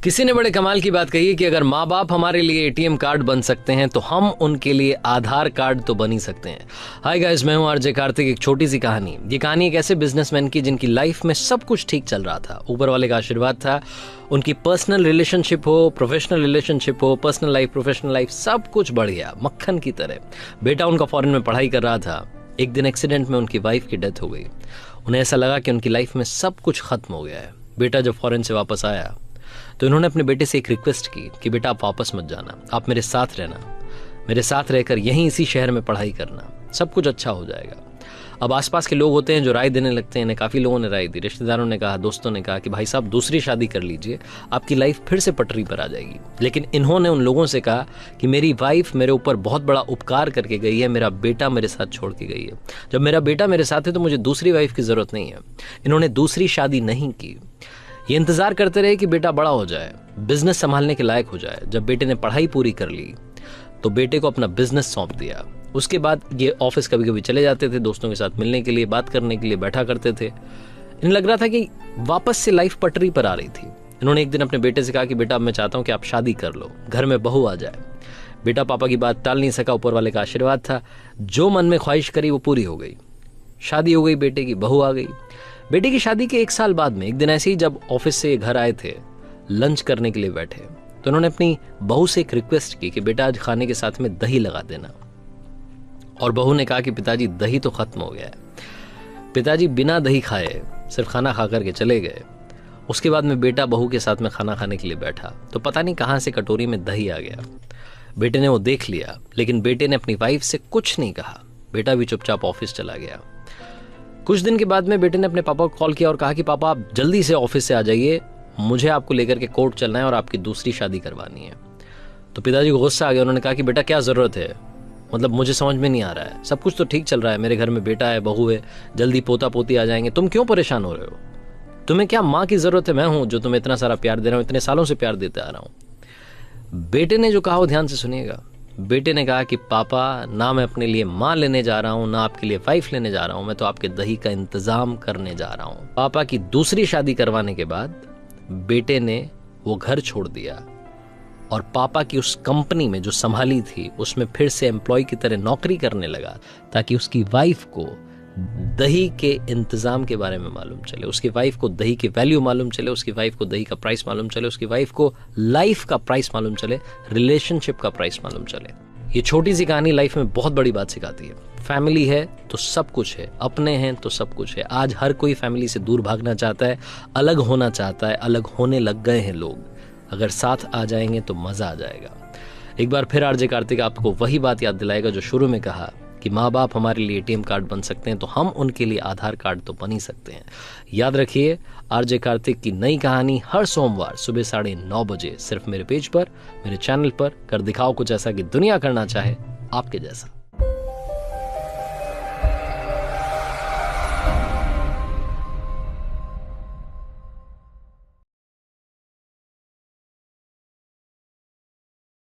किसी ने बड़े कमाल की बात कही है कि अगर माँ बाप हमारे लिए एटीएम कार्ड बन सकते हैं तो हम उनके लिए आधार कार्ड तो बन ही सकते हैं। हाय गाइस, मैं हूं आरजे कार्तिक। एक छोटी सी कहानी। ये कहानी एक ऐसे बिजनेसमैन की जिनकी लाइफ में सब कुछ ठीक चल रहा था, ऊपर वाले का आशीर्वाद था। उनकी पर्सनल रिलेशनशिप हो, प्रोफेशनल रिलेशनशिप हो, पर्सनल लाइफ, प्रोफेशनल लाइफ, सब कुछ बढ़ गया मक्खन की तरह। बेटा उनका फॉरेन में पढ़ाई कर रहा था। एक दिन एक्सीडेंट में उनकी वाइफ की डेथ हो गई। उन्हें ऐसा लगा कि उनकी लाइफ में सब कुछ खत्म हो गया है। बेटा जब फॉरेन से वापस आया तो इन्होंने अपने बेटे से एक रिक्वेस्ट की कि बेटा आप वापस मत जाना, आप मेरे साथ रहना, मेरे साथ रहकर यहीं इसी शहर में पढ़ाई करना, सब कुछ अच्छा हो जाएगा। अब आसपास के लोग होते हैं जो राय देने लगते हैं। इन्हें काफ़ी लोगों ने राय दी, रिश्तेदारों ने कहा, दोस्तों ने कहा कि भाई साहब दूसरी शादी कर लीजिए, आपकी लाइफ फिर से पटरी पर आ जाएगी। लेकिन इन्होंने उन लोगों से कहा कि मेरी वाइफ मेरे ऊपर बहुत बड़ा उपकार करके गई है, मेरा बेटा मेरे साथ छोड़ के गई है। जब मेरा बेटा मेरे साथ है तो मुझे दूसरी वाइफ की ज़रूरत नहीं है। इन्होंने दूसरी शादी नहीं की। ये इंतजार करते रहे कि बेटा बड़ा हो जाए, बिजनेस संभालने के लायक हो जाए। जब बेटे ने पढ़ाई पूरी कर ली तो बेटे को अपना बिजनेस सौंप दिया। उसके बाद ये ऑफिस कभी कभी चले जाते थे, दोस्तों के साथ मिलने के लिए, बात करने के लिए बैठा करते थे। इन्हें लग रहा था कि वापस से लाइफ पटरी पर आ रही थी। इन्होंने एक दिन अपने बेटे से कहा कि बेटा अब मैं चाहता हूं कि आप शादी कर लो, घर में बहू आ जाए। बेटा पापा की बात टाल नहीं सका, ऊपर वाले का आशीर्वाद था। जो मन में ख्वाहिश करी वो पूरी हो गई। शादी हो गई बेटे की, बहू आ गई। बेटे की शादी के 1 साल बाद में एक दिन ऐसे ही जब ऑफिस से घर आए थे, लंच करने के लिए बैठे, तो उन्होंने अपनी बहू से एक रिक्वेस्ट की कि बेटा आज खाने के साथ में दही लगा देना। और बहू ने कहा कि पिताजी दही तो खत्म हो गया है। पिताजी बिना दही खाए सिर्फ खाना खा करके चले गए। उसके बाद में बेटा बहू के साथ में खाना खाने के लिए बैठा तो पता नहीं कहां से कटोरी में दही आ गया। बेटे ने वो देख लिया, लेकिन बेटे ने अपनी वाइफ से कुछ नहीं कहा। बेटा भी चुपचाप ऑफिस चला गया। कुछ दिन के बाद में बेटे ने अपने पापा को कॉल किया और कहा कि पापा आप जल्दी से ऑफिस से आ जाइए, मुझे आपको लेकर के कोर्ट चलना है और आपकी दूसरी शादी करवानी है। तो पिताजी को गुस्सा आ गया। उन्होंने कहा कि बेटा क्या जरूरत है, मतलब मुझे समझ में नहीं आ रहा है, सब कुछ तो ठीक चल रहा है, मेरे घर में बेटा है, बहू है, जल्दी पोता पोती आ जाएंगे, तुम क्यों परेशान हो रहे हो? तुम्हें क्या माँ की जरूरत है? मैं हूं जो तुम्हें इतना सारा प्यार दे रहा हूं, इतने सालों से प्यार देते आ रहा हूं। बेटे ने जो कहा वो ध्यान से सुनिएगा। बेटे ने कहा कि पापा ना मैं अपने लिए माँ लेने जा रहा हूँ, ना आपके लिए वाइफ लेने जा रहा हूँ, मैं तो आपके दही का इंतजाम करने जा रहा हूँ। पापा की दूसरी शादी करवाने के बाद बेटे ने वो घर छोड़ दिया और पापा की उस कंपनी में जो संभाली थी उसमें फिर से एम्प्लॉय की तरह नौकरी करने लगा, ताकि उसकी वाइफ को दही के इंतजाम के बारे में मालूम चले, उसकी वाइफ को दही की वैल्यू मालूम चले, उसकी वाइफ को दही का प्राइस मालूम चले, उसकी वाइफ को लाइफ का प्राइस मालूम चले, रिलेशनशिप का प्राइस मालूम चले। ये छोटी सी कहानी लाइफ में बहुत बड़ी बात सिखाती है। फैमिली है तो सब कुछ है, अपने हैं तो सब कुछ है। आज हर कोई फैमिली से दूर भागना चाहता है, अलग होना चाहता है, अलग होने लग गए हैं लोग। अगर साथ आ जाएंगे तो मजा आ जाएगा। एक बार फिर आरजे कार्तिक आपको वही बात याद दिलाएगा जो शुरू में कहा कि माँ बाप हमारे लिए एटीएम कार्ड बन सकते हैं तो हम उनके लिए आधार कार्ड तो बन ही सकते हैं। याद रखिए, आरजे कार्तिक की नई कहानी हर सोमवार सुबह 9:30 बजे सिर्फ मेरे पेज पर, मेरे चैनल पर। कर दिखाओ कुछ ऐसा कि दुनिया करना चाहे आपके जैसा।